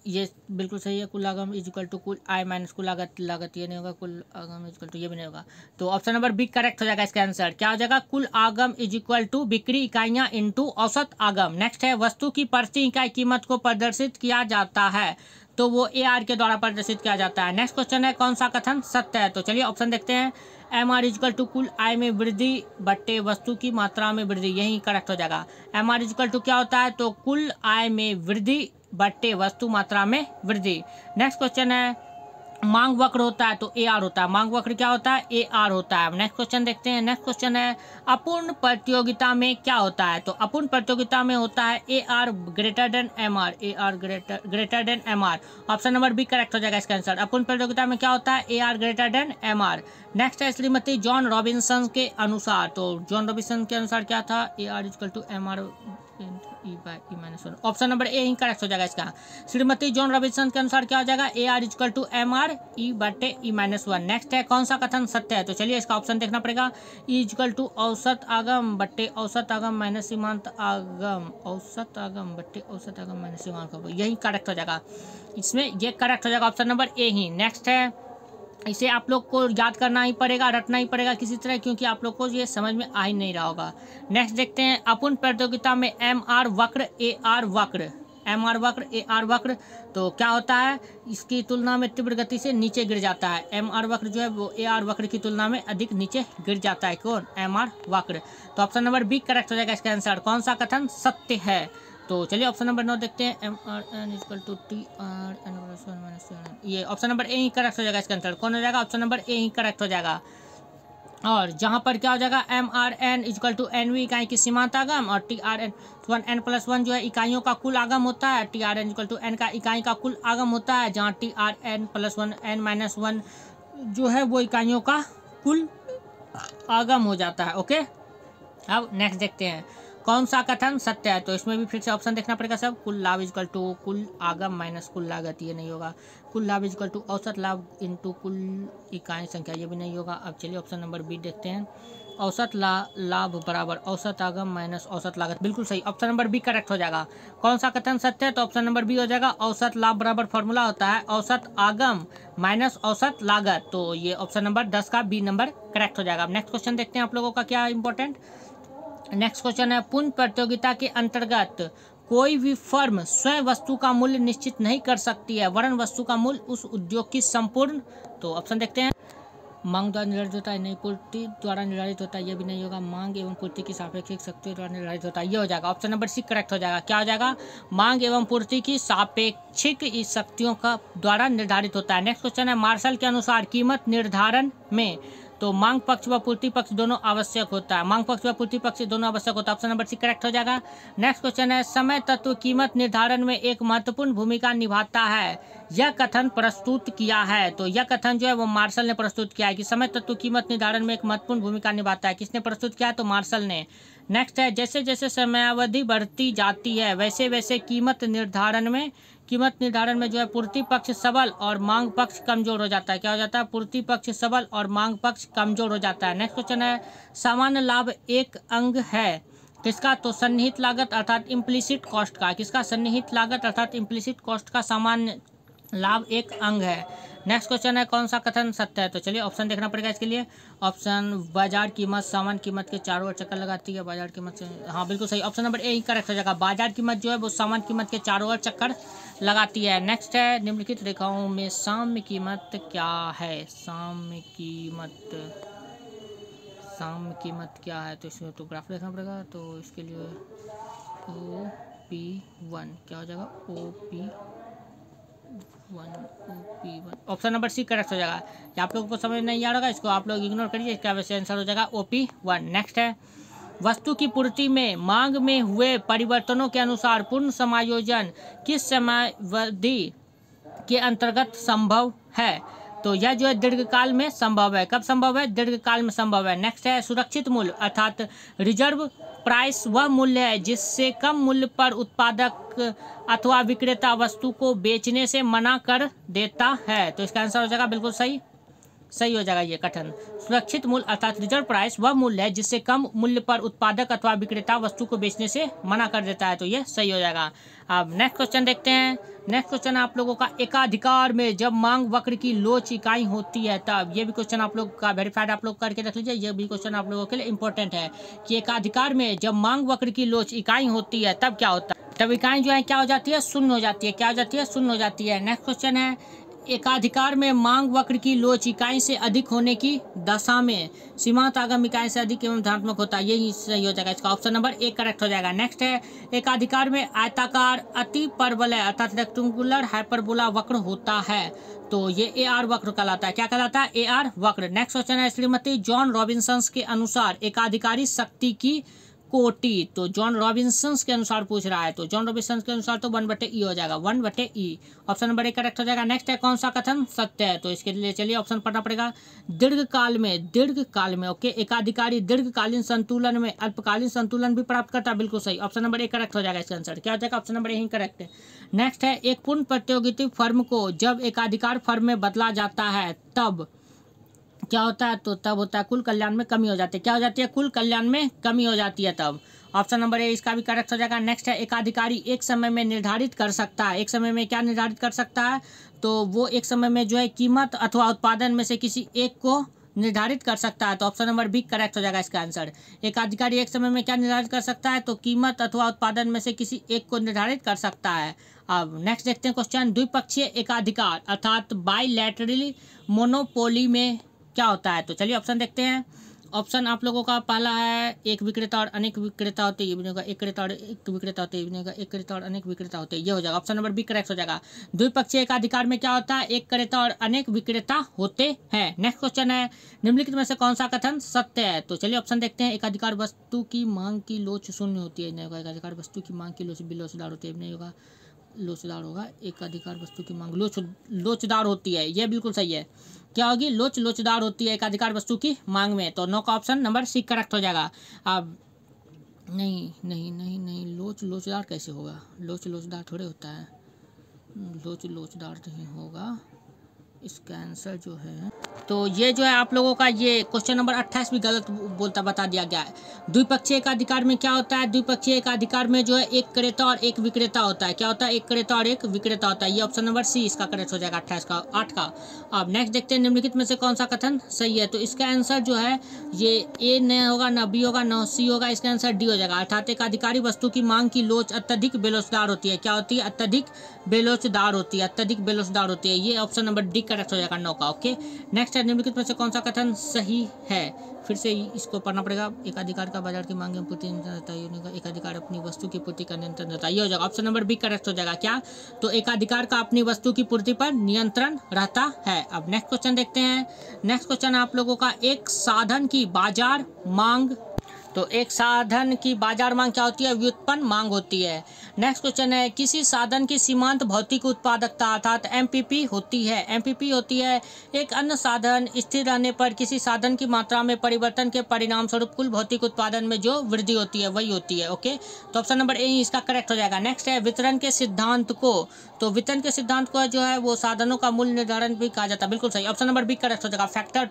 ये बिल्कुल सही है। कुल आगम इज इक्वल टू कुल आई माइनस कुल लागत, ये नहीं होगा। कुल आगम इज इक्वल टू, ये भी नहीं होगा। तो ऑप्शन नंबर बी करेक्ट हो जाएगा इसका आंसर। क्या हो जाएगा? कुल आगम इज इक्वल टू बिक्री इकाइयाँ इंटू औसत आगम। नेक्स्ट है वस्तु की प्रति इकाई कीमत को प्रदर्शित किया जाता है, तो वो AR के द्वारा प्रदर्शित किया जाता है। नेक्स्ट क्वेश्चन है कौन सा कथन सत्य है? तो चलिए ऑप्शन देखते हैं। MR इजकल टू कुल आय में वृद्धि बट्टे वस्तु की मात्रा में वृद्धि, यही करेक्ट हो जाएगा। MR इजकल टू क्या होता है? तो कुल आय में वृद्धि बट्टे वस्तु मात्रा में वृद्धि। नेक्स्ट क्वेश्चन है मांग वक्र होता है तो AR होता है। मांग वक्र क्या होता है? AR होता है। नेक्स्ट क्वेश्चन देखते हैं। नेक्स्ट क्वेश्चन है अपूर्ण प्रतियोगिता में क्या होता है? तो अपूर्ण प्रतियोगिता में होता है AR greater than MR, AR greater than MR। Option number B correct हो जाएगा इसका आंसर। अपूर्ण प्रतियोगिता में क्या होता है? AR greater than MR। Next है श्रीमती जॉन रॉबिन्सन के अनुसार। तो जॉन रॉबिन्सन के अनुसार क्या था? AR equal to MR E/E-1। Option number A ही करेक्ट हो जाएगा इसका। श्रीमती जॉन रॉबिन्सन के अनुसार क्या हो जाएगा? AR equal to MR E/E-1। Next है कौन सा कथन सत्य है? तो चलिए इसका ऑप्शन देखना पड़ेगा। E इक्वल टू औसत आगम बट्टे औसत आगम माइनस सीमांत आगम, औसत आगम बट्टे औसत आगम माइनस सीमांत आगम, यही करेक्ट हो जाएगा। इसमें ये करेक्ट हो जाएगा option number A he. Next है इसे आप लोग को याद करना ही पड़ेगा, रटना ही पड़ेगा किसी तरह, क्योंकि आप लोग को ये समझ में आ ही नहीं रहा होगा। नेक्स्ट देखते हैं अपूर्ण प्रतियोगिता में MR वक्र AR वक्र, MR वक्र AR वक्र, तो क्या होता है? इसकी तुलना में तीव्र गति से नीचे गिर जाता है। MR वक्र जो है वो AR वक्र की तुलना में अधिक नीचे गिर जाता है। कौन? MR वक्र। तो ऑप्शन नंबर बी करेक्ट हो जाएगा इसका आंसर। कौन सा कथन सत्य है? तो चलिए ऑप्शन नंबर 9 देखते हैं। MRN इक्वल टू TRN+1 - ये ऑप्शन नंबर ए ही करेक्ट हो जाएगा इसका आंसर। कौन हो जाएगा? ऑप्शन नंबर ए ही करेक्ट हो जाएगा। और जहाँ पर क्या हो जाएगा? MRN इक्वल टू NV इकाई की सीमांत आगम और TRN+1 जो है इकाइयों का कुल आगम होता है। TRN इक्वल टू N का इकाई का कुल आगम होता है, जहाँ TRN+1 N-1 जो है वो इकाइयों का कुल आगम हो जाता है। ओके, अब नेक्स्ट देखते हैं कौन सा कथन सत्य है? तो इसमें भी फिर से ऑप्शन देखना पड़ेगा सब। कुल लाभ इक्वल टू कुल आगम माइनस कुल लागत, ये नहीं होगा। कुल लाभ इक्वल टू औसत लाभ इंटू कुल इकाई संख्या, ये भी नहीं होगा। अब चलिए ऑप्शन नंबर बी देखते हैं। औसत लाभ बराबर औसत आगम माइनस औसत लागत, बिल्कुल सही, ऑप्शन नंबर बी करेक्ट हो जाएगा। कौन सा कथन सत्य है, तो ऑप्शन नंबर बी हो जाएगा। औसत लाभ बराबर फॉर्मूला होता है औसत आगम माइनस औसत लागत, तो ये ऑप्शन नंबर 10 का बी नंबर करेक्ट हो जाएगा। अब नेक्स्ट क्वेश्चन देखते हैं आप लोगों का क्या इंपॉर्टेंट। नेक्स्ट क्वेश्चन है, पूर्ण प्रतियोगिता के अंतर्गत कोई भी फर्म स्वयं वस्तु का मूल्य निश्चित नहीं कर सकती है, वरन वस्तु का मूल्य उस उद्योग की संपूर्ण, तो ऑप्शन देखते हैं। मांग द्वारा निर्धारित होता है, नहीं पूर्ति द्वारा निर्धारित होता है, ये भी नहीं होगा। मांग एवं पूर्ति की सापेक्षिक शक्तियों द्वारा निर्धारित होता है, ये हो जाएगा। ऑप्शन नंबर सी करेक्ट हो जाएगा। क्या हो जाएगा, मांग एवं पूर्ति की सापेक्षिक शक्तियों का द्वारा निर्धारित होता है। नेक्स्ट क्वेश्चन है, मार्शल के अनुसार कीमत निर्धारण में तो मांग पक्ष व पूर्ति पक्ष दोनों आवश्यक होता है, मांग पक्ष व पूर्ति पक्ष दोनों आवश्यक होता है, ऑप्शन नंबर सी करेक्ट हो जाएगा। नेक्स्ट क्वेश्चन है, समय तत्व कीमत निर्धारण में एक महत्वपूर्ण भूमिका निभाता है, यह कथन प्रस्तुत किया है, तो यह कथन जो है वो मार्शल ने प्रस्तुत किया है कि समय तत्व कीमत निर्धारण में एक महत्वपूर्ण भूमिका निभाता है। किसने प्रस्तुत किया है, तो मार्शल ने। नेक्स्ट है, जैसे जैसे समयावधि बढ़ती जाती है वैसे वैसे कीमत निर्धारण में जो है पूर्ति पक्ष सबल और मांग पक्ष कमजोर हो जाता है। क्या हो जाता है, पूर्ति पक्ष सबल और मांग पक्ष कमजोर हो जाता है। नेक्स्ट क्वेश्चन है, सामान्य लाभ एक अंग है किसका, तो सन्निहित लागत अर्थात इम्प्लिसिट कॉस्ट का। किसका, सन्निहित लागत अर्थात इम्प्लिसिट कॉस्ट का सामान्य लाभ एक अंग है। नेक्स्ट क्वेश्चन है, कौन सा कथन सत्य है, तो चलिए ऑप्शन देखना पड़ेगा इसके लिए। ऑप्शन, बाजार कीमत सामान्य कीमत के चारों ओर चक्कर लगाती है, बाजार कीमत से, हाँ बिल्कुल सही, ऑप्शन नंबर ए ही करेक्ट हो जाएगा। बाजार कीमत जो है वो सामान्य कीमत के चारों ओर चक्कर लगाती है। नेक्स्ट है, निम्नलिखित रेखाओं में साम्य कीमत क्या है, साम्य कीमत क्या है, तो इसमें तो ग्राफ देखना पड़ेगा, तो इसके लिए OP1 क्या हो जाएगा, OP1, option number C correct हो जाएगा। आप लोगों को समझ नहीं आ रहा, इसको आप लोग इग्नोर करिए, इसका वैसे आंसर हो जाएगा OP1। नेक्स्ट है, वस्तु की पूर्ति में मांग में हुए परिवर्तनों के अनुसार पूर्ण समायोजन किस समयावधि के अंतर्गत संभव है, तो यह जो है दीर्घकाल में संभव है। कब संभव है, दीर्घकाल में संभव है। नेक्स्ट है, सुरक्षित मूल्य अर्थात रिजर्व प्राइस वह मूल्य है जिससे कम मूल्य पर उत्पादक अथवा विक्रेता वस्तु को बेचने से मना कर देता है, तो इसका आंसर हो जाएगा बिल्कुल सही हो जाएगा ये कथन। सुरक्षित मूल्य अर्थात रिजर्व प्राइस वह मूल्य है जिससे कम मूल्य पर उत्पादक अथवा विक्रेता वस्तु को बेचने से मना कर देता है, तो ये सही हो जाएगा। अब नेक्स्ट क्वेश्चन देखते हैं। नेक्स्ट क्वेश्चन आप लोगों का, एकाधिकार में जब मांग वक्र की लोच इकाई होती है तब, ये भी क्वेश्चन आप लोग का वेरीफाइड आप लोग करके रख लीजिए, ये भी क्वेश्चन आप लोगों के लिए इंपॉर्टेंट है कि एकाधिकार में जब मांग वक्र की लोच इकाई होती है तब क्या होता है, तब इकाई जो है क्या हो जाती है, शून्य हो जाती है। क्या हो जाती है, शून्य हो जाती है। नेक्स्ट क्वेश्चन है, एकाधिकार में मांग वक्र की लोच इकाई से अधिक होने की दशा में सीमांत आगम इकाई से अधिक एवं धनात्मक होता है, यही सही हो जाएगा। इसका ऑप्शन नंबर ए करेक्ट हो जाएगा। नेक्स्ट है, एकाधिकार में आयताकार अति परवलय अर्थात रेक्टेंगुलर हाइपरबोला वक्र होता है, तो ये AR वक्र कहलाता है। क्या कहलाता है, AR वक्र। नेक्स्ट क्वेश्चन है, श्रीमती जॉन रॉबिन्सन के अनुसार एकाधिकारी शक्ति की कोटि, तो जॉन रॉबिन्सन के अनुसार पूछ रहा है, तो जॉन रॉबिन्सन के अनुसार तो 1/E हो जाएगा, 1/E, option number A correct हो जाएगा। नेक्स्ट है, कौन सा कथन सत्य है, तो इसके लिए चलिए ऑप्शन पढ़ना पड़ेगा। दीर्घकाल में ओके, एकाधिकारी दीर्घकालीन संतुलन में अल्पकालीन संतुलन भी प्राप्त करता है, बिल्कुल सही, ऑप्शन नंबर ए करेक्ट हो जाएगा। इसका आंसर क्या हो जाएगा, ऑप्शन नंबर ए ही करेक्ट है। नेक्स्ट है, एक पूर्ण प्रतियोगिता फर्म को जब एकाधिकार फर्म में बदला जाता है तब क्या होता है, तो तब होता है कुल कल्याण में कमी हो जाती है। क्या हो जाती है, कुल कल्याण में कमी हो जाती है तब, ऑप्शन नंबर ए इसका भी करेक्ट हो जाएगा। नेक्स्ट है, एकाधिकारी एक समय में निर्धारित कर सकता है, एक समय में क्या निर्धारित कर सकता है, तो वो एक समय में जो है कीमत अथवा उत्पादन में से किसी एक को निर्धारित कर सकता है, तो ऑप्शन नंबर बी करेक्ट हो जाएगा इसका आंसर। एकाधिकारी एक समय में क्या निर्धारित कर सकता है, तो कीमत अथवा उत्पादन में से किसी एक को निर्धारित कर सकता है। अब नेक्स्ट देखते हैं क्वेश्चन, द्विपक्षीय एकाधिकार अर्थात बाइलैटरल मोनोपोली में क्या होता है, तो चलिए ऑप्शन देखते हैं। ऑप्शन आप लोगों का पहला है, एक विक्रेता और अनेक विक्रेता होते हैं, ये भी नहीं होगा। एक क्रेता और एक विक्रेता होते हैं, ये भी नहीं होगा। एक क्रेता और अनेक विक्रेता होते हैं, ये हो जाएगा, ऑप्शन नंबर बी करेक्ट हो जाएगा। द्विपक्षीय एकाधिकार में क्या होता है, एक क्रेता और अनेक विक्रेता होते हैं। नेक्स्ट क्वेश्चन है, निम्नलिखित में से कौन सा कथन सत्य है, तो चलिए ऑप्शन देखते हैं। एकाधिकार वस्तु की मांग की लोच शून्य होती है, नहीं होगा। एकाधिकार वस्तु की मांग की लोच भी लोचदार होती है, नहीं होगा। लोचदार होगा, एकाधिकार वस्तु की मांग लोचदार होती है, ये बिल्कुल सही है। क्या होगी, लोचदार होती है एकाधिकार वस्तु की मांग में, तो नो का ऑप्शन नंबर सी करेक्ट हो जाएगा। अब नहीं, लोचदार कैसे होगा, लोचदार थोड़े होता है, लोचदार नहीं होगा, इसका आंसर जो है तो ये जो है आप लोगों का ये क्वेश्चन नंबर 28 भी गलत बता दिया गया है। द्विपक्षीय एकाधिकार में क्या होता है? द्विपक्षीय एकाधिकार में जो है एक क्रेता और एक विक्रेता होता है। क्या होता है? एक क्रेता और एक विक्रेता होता है। ये ऑप्शन नंबर सी इसका करेक्ट हो जाएगा 28 का 8 का। अब नेक्स्ट देखते हैं निम्नलिखित में से कौन सा कथन सही है। तो इसका आंसर जो है ये ए नहीं होगा, ना बी होगा, ना सी होगा, इसका आंसर डी हो जाएगा। अर्थात एक अधिकारी वस्तु की मांग की लोच अत्यधिक बेलोचदार होती है। क्या होती है? अत्यधिक बेलोचदार होती है, अत्यधिक बेलोचदार होती है। ये ऑप्शन नंबर डी करेक्ट हो जाएगा 9 का। ओके नेक्स्ट है निम्नलिखित में से कौन सा कथन सही है? फिर से इसको पढ़ना पड़ेगा। एक अधिकार का बाजार की मांग में पूर्ति एक अधिकार अपनी वस्तु की पूर्ति का नियंत्रण रहता है। ये हो जाएगा ऑप्शन नंबर बी करेक्ट हो जाएगा। क्या? तो एक अधिकार का अपनी वस्तु की पूर्ति पर नियंत्रण रहता है। अब नेक्स्ट क्वेश्चन देखते हैं। नेक्स्ट क्वेश्चन आप लोगों का एक साधन की बाजार मांग, तो एक साधन की बाजार मांग क्या होती है? व्युत्पन्न मांग होती है। नेक्स्ट क्वेश्चन है किसी साधन की सीमांत भौतिक उत्पादकता अर्थात एमपीपी होती है। एमपीपी होती है एक अन्य साधन स्थिर रहने पर किसी साधन की मात्रा में परिवर्तन के परिणाम स्वरूप कुल भौतिक उत्पादन में जो वृद्धि होती है वही होती है। ओके तो ऑप्शन नंबर ए इसका करेक्ट हो जाएगा। नेक्स्ट है वितरण के सिद्धांत को, तो वितरण के सिद्धांत को जो है वो साधनों का मूल्य निर्धारण भी कहा जाता है। बिल्कुल सही, ऑप्शन नंबर बी करेक्ट हो जाएगा। फैक्टर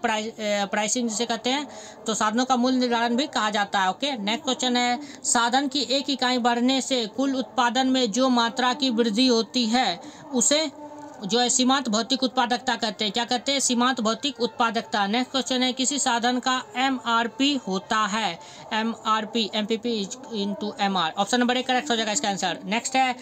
प्राइसिंग जिसे कहते हैं, तो साधनों का मूल्य निर्धारण भी कहा जाता है। ओके नेक्स्ट क्वेश्चन है साधन की एक इकाई बढ़ने से कुल उत्पादन में जो मात्रा की वृद्धि होती है उसे जो है सीमांत भौतिक उत्पादकता कहते हैं। क्या कहते हैं? सीमांत भौतिक उत्पादकता। नेक्स्ट क्वेश्चन है किसी साधन का एमआरपी होता है। MRP MPP into MR, option number A correct हो जाएगा इसका आंसर। नेक्स्ट है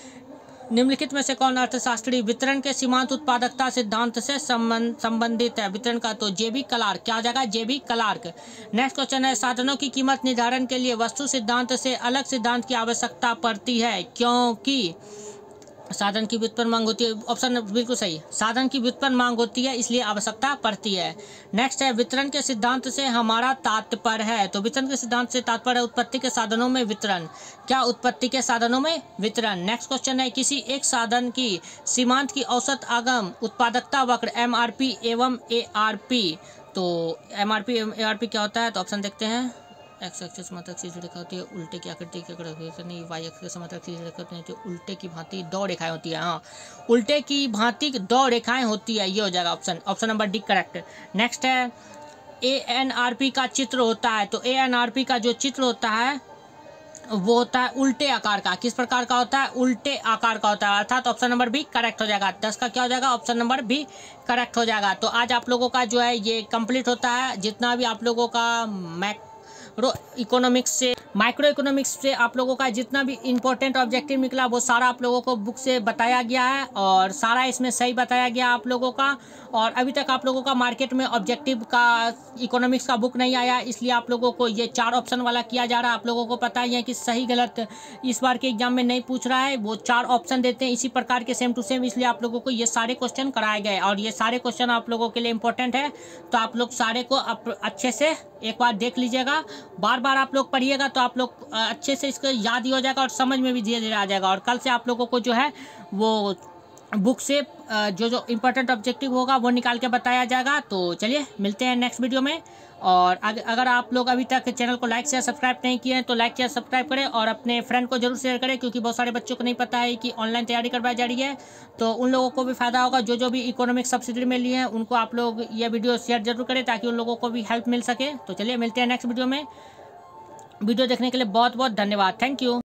निम्नलिखित में से कौन अर्थशास्त्री वितरण के सीमांत उत्पादकता सिद्धांत से संबंधित है? वितरण का तो जेबी क्लार्क। क्या हो जाएगा? जेबी क्लार्क। नेक्स्ट क्वेश्चन है साधनों की कीमत निर्धारण के लिए वस्तु सिद्धांत से अलग सिद्धांत की आवश्यकता पड़ती है क्योंकि साधन की व्युत्पन्न मांग होती है। ऑप्शन बिल्कुल सही, साधन की व्युत्पन्न मांग होती है इसलिए आवश्यकता पड़ती है। नेक्स्ट है वितरण के सिद्धांत से हमारा तात्पर्य है, तो वितरण के सिद्धांत से तात्पर्य है उत्पत्ति के साधनों में वितरण। क्या? उत्पत्ति के साधनों में वितरण। नेक्स्ट क्वेश्चन है किसी एक साधन की सीमांत की औसत आगम उत्पादकता वक्र एमआरपी एवं एआरपी, तो एमआरपी एवं एआरपी क्या होता है? तो ऑप्शन देखते हैं। एक्स एक्सिस मात्रक सीधी रेखा होती है उल्टे की आकृति की नहीं, वाई एक्सिस मात्रक सीधी रेखा होती है उल्टे की भांति दो रेखाएं होती है। हाँ उल्टे की भांति दो रेखाएं होती है, ये हो जाएगा option number D correct. Next है एएनआरपी का चित्र होता है, तो एएनआरपी का जो चित्र होता है वो होता है उल्टे आकार का। किस प्रकार का होता है? उल्टे आकार का होता है, अर्थात ऑप्शन नंबर बी करेक्ट हो जाएगा। 10 का क्या हो जाएगा? ऑप्शन नंबर बी करेक्ट हो जाएगा। तो आज आप लोगों का जो है ये कंप्लीट होता है। जितना भी आप लोगों का माइक्रो इकोनॉमिक्स से आप लोगों का जितना भी इंपॉर्टेंट ऑब्जेक्टिव निकला वो सारा आप लोगों को बुक से बताया गया है और सारा इसमें सही बताया गया आप लोगों का। और अभी तक आप लोगों का मार्केट में ऑब्जेक्टिव का इकोनॉमिक्स का बुक नहीं आया, इसलिए आप लोगों को ये 4 ऑप्शन वाला किया जा रहा है। आप लोगों को पता ही है कि सही गलत इस बार के एग्जाम में नहीं पूछ रहा है, वो 4 ऑप्शन देते हैं इसी प्रकार के सेम टू सेम, इसलिए आप लोगों को ये सारे क्वेश्चन कराए गए और ये सारे क्वेश्चन आप लोगों के लिए इंपॉर्टेंट है। तो आप लोग सारे को अच्छे से एक बार देख लीजिएगा, बार बार आप लोग पढ़िएगा तो आप लोग अच्छे से इसको याद ही हो जाएगा और समझ में भी धीरे धीरे आ जाएगा। और कल से आप लोगों को जो है वो बुक से जो इंपॉर्टेंट ऑब्जेक्टिव होगा वो निकाल के बताया जाएगा। तो चलिए मिलते हैं नेक्स्ट वीडियो में। और अगर आप लोग अभी तक चैनल को लाइक शेयर सब्सक्राइब नहीं किए हैं तो लाइक शेयर सब्सक्राइब करें और अपने फ्रेंड को जरूर शेयर करें, क्योंकि बहुत सारे बच्चों को नहीं पता है कि ऑनलाइन तैयारी करवाई जा रही है, तो उन लोगों को भी फायदा होगा। जो भी इकोनॉमिक सब्सिडी में लिए हैं उनको आप लोग ये वीडियो शेयर जरूर करें ताकि उन लोगों को भी हेल्प मिल सके। तो चलिए मिलते हैं नेक्स्ट वीडियो में। वीडियो देखने के लिए बहुत बहुत धन्यवाद। Thank you.